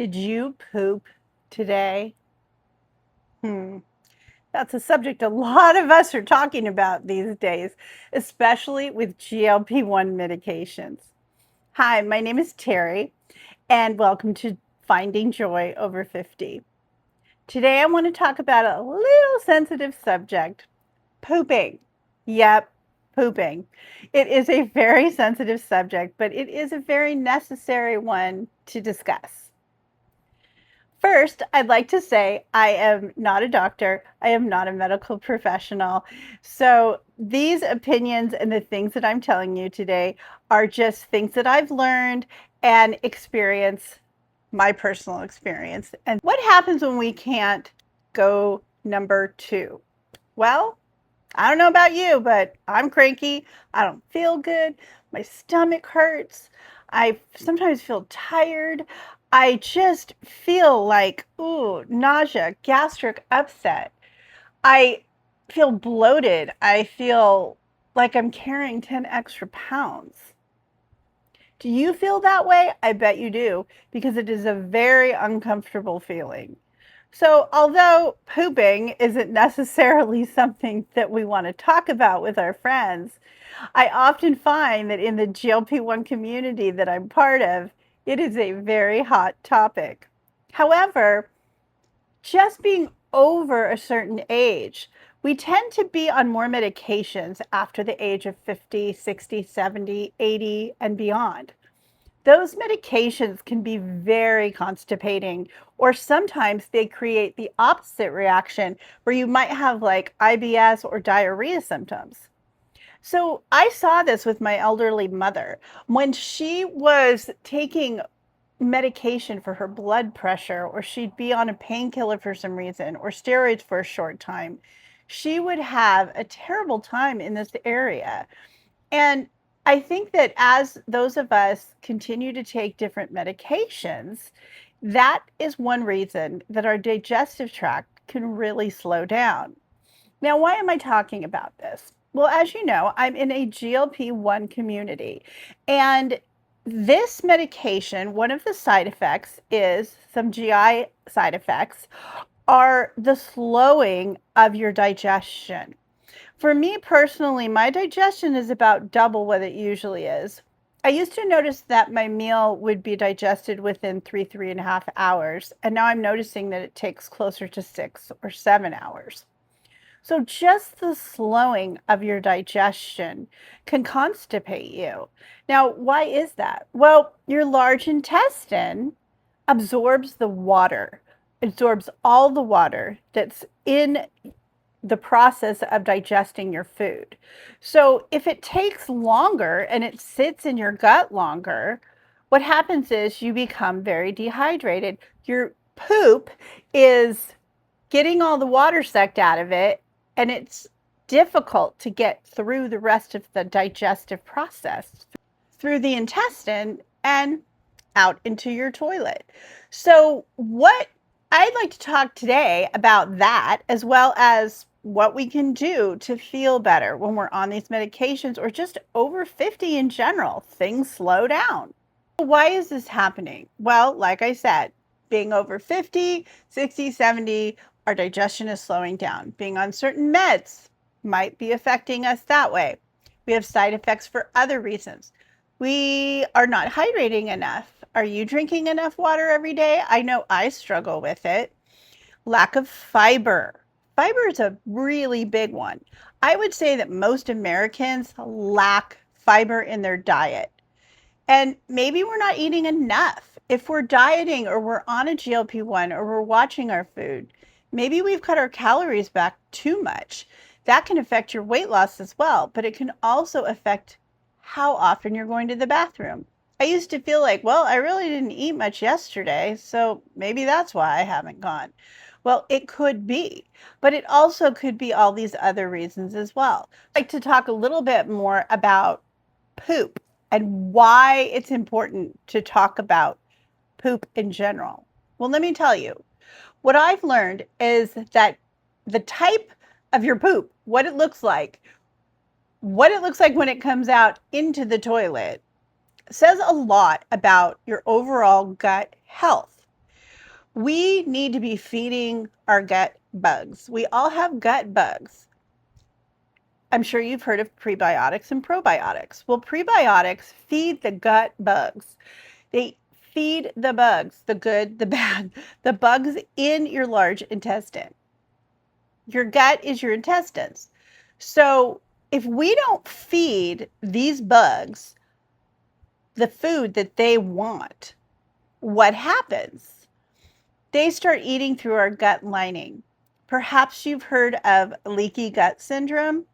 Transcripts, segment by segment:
Did you poop today? That's a subject a lot of us are talking about these days, especially with GLP-1 medications. Hi, my name is Terry, and welcome to Finding Joy Over 50. Today I want to talk about a little sensitive subject, pooping. Yep, pooping. It is a very sensitive subject, but it is a very necessary one to discuss. First, I'd like to say I am not a doctor. I am not a medical professional. So, these opinions and the things that I'm telling you today are just things that I've learned and experience, my personal experience. And what happens when we can't go number two? Well, I don't know about you, but I'm cranky. I don't feel good. My stomach hurts. I sometimes feel tired. I just feel like, ooh, nausea, gastric upset. I feel bloated. I feel like I'm carrying 10 extra pounds. Do you feel that way? I bet you do, because it is a very uncomfortable feeling. So, although pooping isn't necessarily something that we want to talk about with our friends, I often find that in the GLP-1 community that I'm part of, it is a very hot topic. However, just being over a certain age, we tend to be on more medications after the age of 50, 60, 70, 80, and beyond. Those medications can be very constipating, or sometimes they create the opposite reaction where you might have like IBS or diarrhea symptoms. So I saw this with my elderly mother. When she was taking medication for her blood pressure, or she'd be on a painkiller for some reason, or steroids for a short time, she would have a terrible time in this area. And I think that as those of us continue to take different medications, that is one reason that our digestive tract can really slow down. Now, why am I talking about this? Well, as you know, I'm in a GLP-1 community, and this medication, one of the side effects is some GI side effects are the slowing of your digestion. For me personally, my digestion is about double what it usually is. I used to notice that my meal would be digested within 3.5 hours, and now I'm noticing that it takes closer to 6 or 7 hours. So, just the slowing of your digestion can constipate you. Now, why is that? Well, your large intestine absorbs the water, absorbs all the water that's in the process of digesting your food. So if it takes longer and it sits in your gut longer, what happens is you become very dehydrated. Your poop is getting all the water sucked out of it, and it's difficult to get through the rest of the digestive process through the intestine and out into your toilet. So, what I'd like to talk today about that, as well as what we can do to feel better when we're on these medications or just over 50 in general. Things slow down. Why is this happening? Well, like I said, being over 50, 60, 70, our digestion is slowing down. Being on certain meds might be affecting us that way. We have side effects for other reasons. We are not hydrating enough. Are you drinking enough water every day? I know I struggle with it. Lack of fiber. Fiber is a really big one. I would say that most Americans lack fiber in their diet. And maybe we're not eating enough. If we're dieting or we're on a GLP-1 or we're watching our food, maybe we've cut our calories back too much. That can affect your weight loss as well, but it can also affect how often you're going to the bathroom. I used to feel like, well, I really didn't eat much yesterday, so maybe that's why I haven't gone. Well, it could be, but it also could be all these other reasons as well. I'd like to talk a little bit more about poop and why it's important to talk about poop in general. Well, let me tell you, what I've learned is that the type of your poop, what it looks like when it comes out into the toilet, says a lot about your overall gut health. We need to be feeding our gut bugs. We all have gut bugs. I'm sure you've heard of prebiotics and probiotics. Well, prebiotics feed the gut bugs. They feed the bugs, the good, the bad, the bugs in your large intestine. Your gut is your intestines. So if we don't feed these bugs the food that they want, what happens? They start eating through our gut lining. Perhaps you've heard of leaky gut syndrome.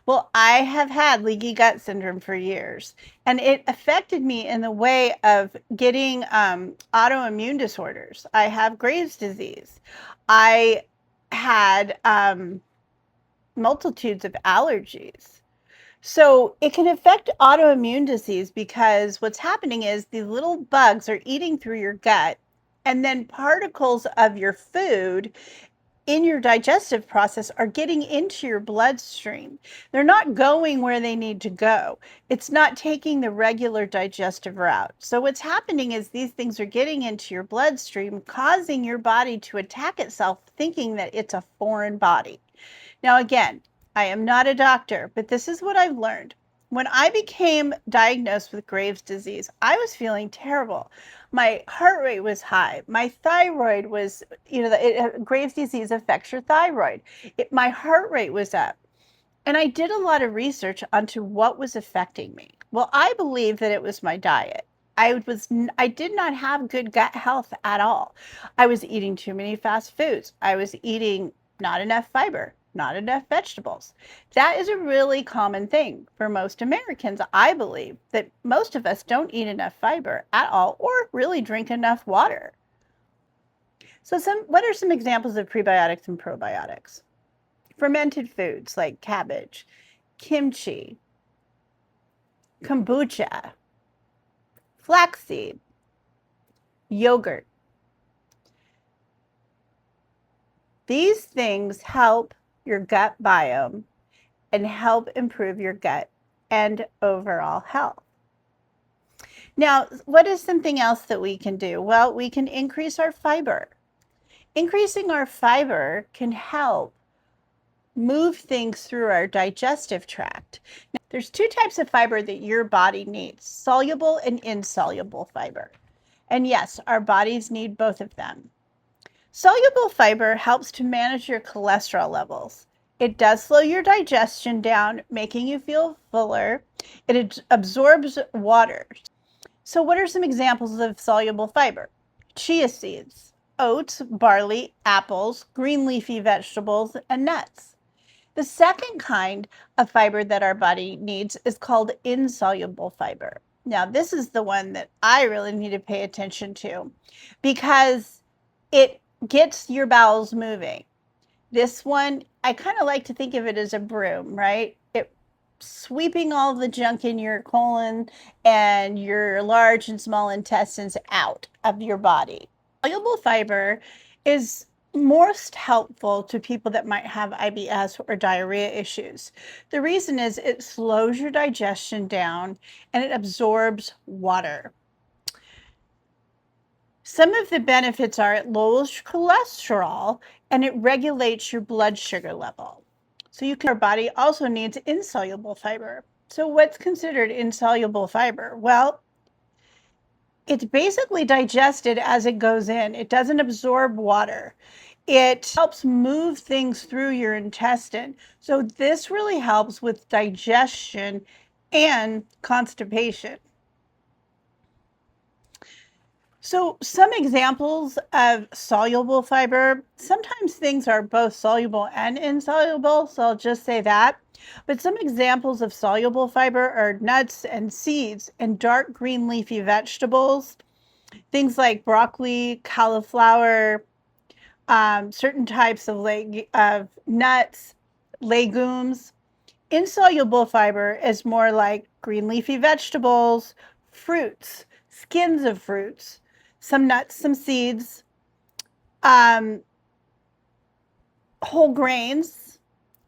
Well, I have had leaky gut syndrome for years, and it affected me in the way of getting autoimmune disorders. I have Graves' disease. I had multitudes of allergies. So it can affect autoimmune disease because what's happening is the little bugs are eating through your gut, and then particles of your food in your digestive process are getting into your bloodstream. They're not going where they need to go. It's not taking the regular digestive route. So what's happening is these things are getting into your bloodstream, causing your body to attack itself, thinking that it's a foreign body. Now, again, I am not a doctor, but this is what I've learned. When I became diagnosed with Graves' disease, I was feeling terrible. My heart rate was high. My thyroid was, Graves' disease affects your thyroid. My heart rate was up. And I did a lot of research onto what was affecting me. Well, I believe that it was my diet. I did not have good gut health at all. I was eating too many fast foods. I was eating not enough fiber, not enough vegetables. That is a really common thing for most Americans. I believe that most of us don't eat enough fiber at all or really drink enough water. So what are some examples of prebiotics and probiotics? Fermented foods like cabbage, kimchi, kombucha, flaxseed, yogurt. These things help your gut biome and help improve your gut and overall health. Now, what is something else that we can do? Well, we can increase our fiber. Increasing our fiber can help move things through our digestive tract. Now, there's two types of fiber that your body needs, soluble and insoluble fiber. And yes, our bodies need both of them. Soluble fiber helps to manage your cholesterol levels. It does slow your digestion down, making you feel fuller. It absorbs water. So what are some examples of soluble fiber? Chia seeds, oats, barley, apples, green leafy vegetables, and nuts. The second kind of fiber that our body needs is called insoluble fiber. Now, this is the one that I really need to pay attention to because it gets your bowels moving. This one, I kind of like to think of it as a broom, right? It sweeping all the junk in your colon and your large and small intestines out of your body. Soluble fiber is most helpful to people that might have IBS or diarrhea issues. The reason is it slows your digestion down and it absorbs water. Some of the benefits are it lowers cholesterol and it regulates your blood sugar level. So our body also needs insoluble fiber. So what's considered insoluble fiber? Well, it's basically digested as it goes in. It doesn't absorb water. It helps move things through your intestine. So this really helps with digestion and constipation. So some examples of soluble fiber, sometimes things are both soluble and insoluble, so I'll just say that. But some examples of soluble fiber are nuts and seeds and dark green leafy vegetables, things like broccoli, cauliflower, certain types of nuts, legumes. Insoluble fiber is more like green leafy vegetables, fruits, skins of fruits, some nuts, some seeds, whole grains.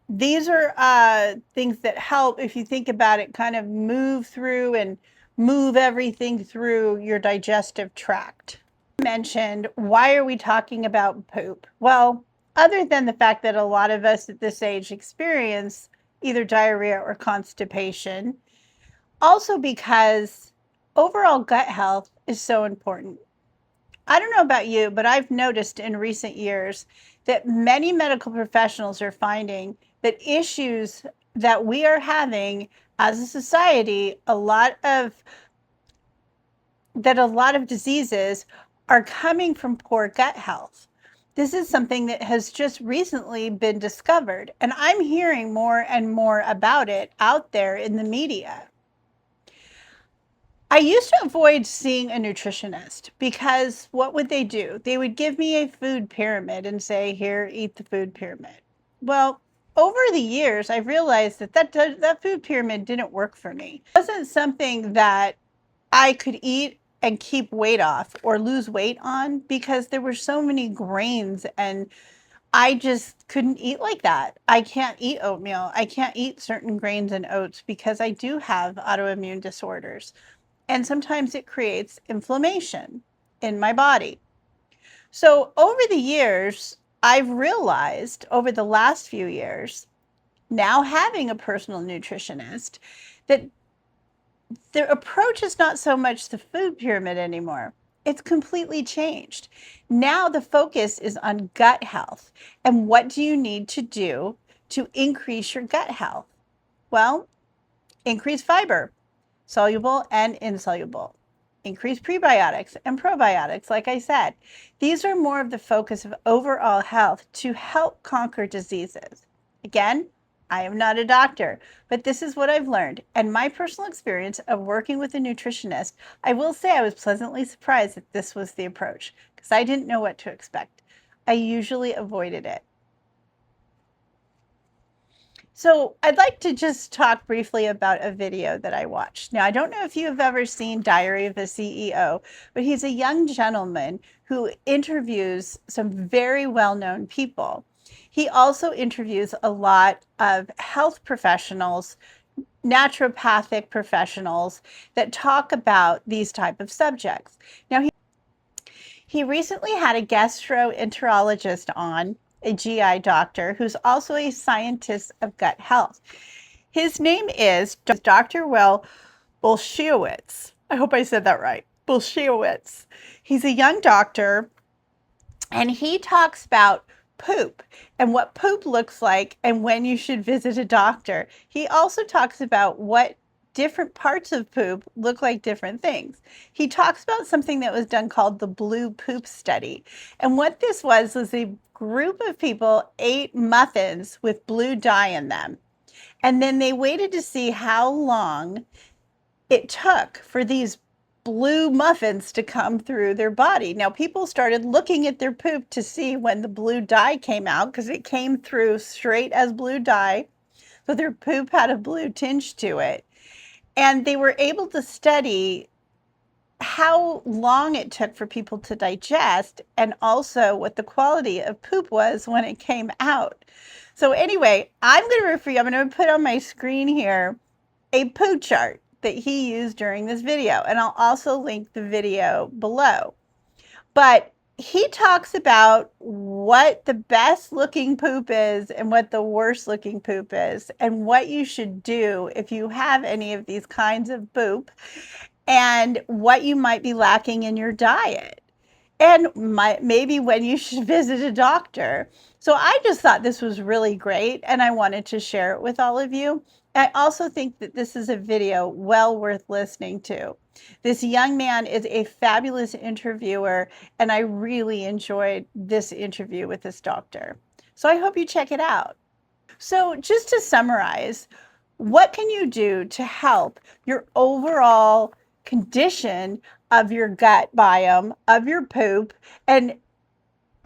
These are things that help, if you think about it, kind of move through and move everything through your digestive tract. Mentioned, why are we talking about poop? Well, other than the fact that a lot of us at this age experience either diarrhea or constipation, also because overall gut health is so important. I don't know about you, but I've noticed in recent years that many medical professionals are finding that issues that we are having as a society, a lot of diseases are coming from poor gut health. This is something that has just recently been discovered, and I'm hearing more and more about it out there in the media. I used to avoid seeing a nutritionist because what would they do? They would give me a food pyramid and say, "Here, eat the food pyramid." Well, over the years, I've realized that food pyramid didn't work for me. It wasn't something that I could eat and keep weight off or lose weight on because there were so many grains and I just couldn't eat like that. I can't eat oatmeal. I can't eat certain grains and oats because I do have autoimmune disorders. And sometimes it creates inflammation in my body. So over the years, I've realized over the last few years, now having a personal nutritionist, that the approach is not so much the food pyramid anymore. It's completely changed. Now the focus is on gut health. And what do you need to do to increase your gut health? Well, increase fiber, soluble and insoluble. Increase prebiotics and probiotics, like I said. These are more of the focus of overall health to help conquer diseases. Again, I am not a doctor, but this is what I've learned. And my personal experience of working with a nutritionist, I will say I was pleasantly surprised that this was the approach because I didn't know what to expect. I usually avoided it. So I'd like to just talk briefly about a video that I watched. Now, I don't know if you have ever seen Diary of a CEO, but he's a young gentleman who interviews some very well-known people. He also interviews a lot of health professionals, naturopathic professionals that talk about these type of subjects. Now, he recently had a gastroenterologist on, a GI doctor, who's also a scientist of gut health. His name is Dr. Will Bulsiewicz. I hope I said that right. Bulsiewicz. He's a young doctor, and he talks about poop and what poop looks like and when you should visit a doctor. He also talks about what different parts of poop look like different things. He talks about something that was done called the blue poop study. And what this was a group of people ate muffins with blue dye in them. And then they waited to see how long it took for these blue muffins to come through their body. Now, people started looking at their poop to see when the blue dye came out because it came through straight as blue dye. So their poop had a blue tinge to it. And they were able to study how long it took for people to digest and also what the quality of poop was when it came out. So anyway, I'm going to refer you, I'm going to put on my screen here a poo chart that he used during this video, and I'll also link the video below. But he talks about what the best looking poop is and what the worst looking poop is and what you should do if you have any of these kinds of poop and what you might be lacking in your diet and maybe when you should visit a doctor. So I just thought this was really great and I wanted to share it with all of you. I also think that this is a video well worth listening to. This young man is a fabulous interviewer, and I really enjoyed this interview with this doctor. So I hope you check it out. So just to summarize, what can you do to help your overall condition of your gut biome, of your poop, and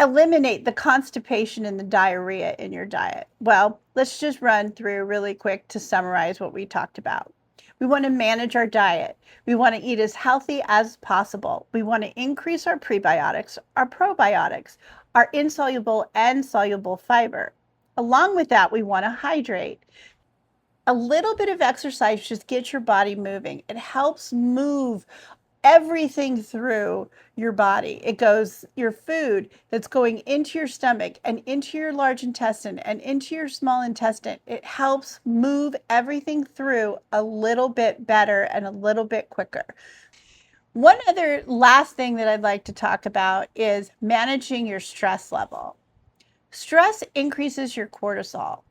eliminate the constipation and the diarrhea in your diet? Well, let's just run through really quick to summarize what we talked about. We want to manage our diet. We want to eat as healthy as possible. We want to increase our prebiotics, our probiotics, our insoluble and soluble fiber. Along with that, we want to hydrate. A little bit of exercise just gets your body moving. It helps move everything through your body. It goes your food that's going into your stomach and into your large intestine and into your small intestine. It helps move everything through a little bit better and a little bit quicker. One other last thing that I'd like to talk about is managing your stress level. Stress increases your cortisol.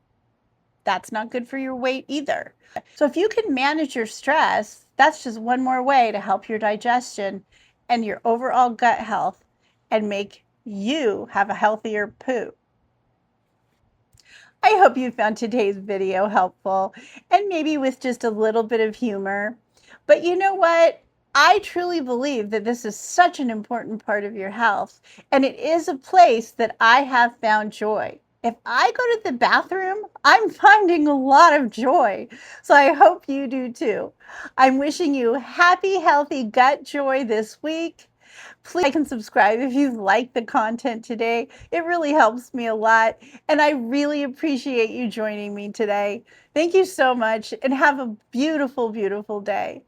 That's not good for your weight either. So if you can manage your stress, that's just one more way to help your digestion and your overall gut health and make you have a healthier poo. I hope you found today's video helpful and maybe with just a little bit of humor. But you know what? I truly believe that this is such an important part of your health, and it is a place that I have found joy. If I go to the bathroom, I'm finding a lot of joy. So I hope you do too. I'm wishing you happy, healthy gut joy this week. Please like and subscribe if you like the content today. It really helps me a lot, and I really appreciate you joining me today. Thank you so much, and have a beautiful, beautiful day.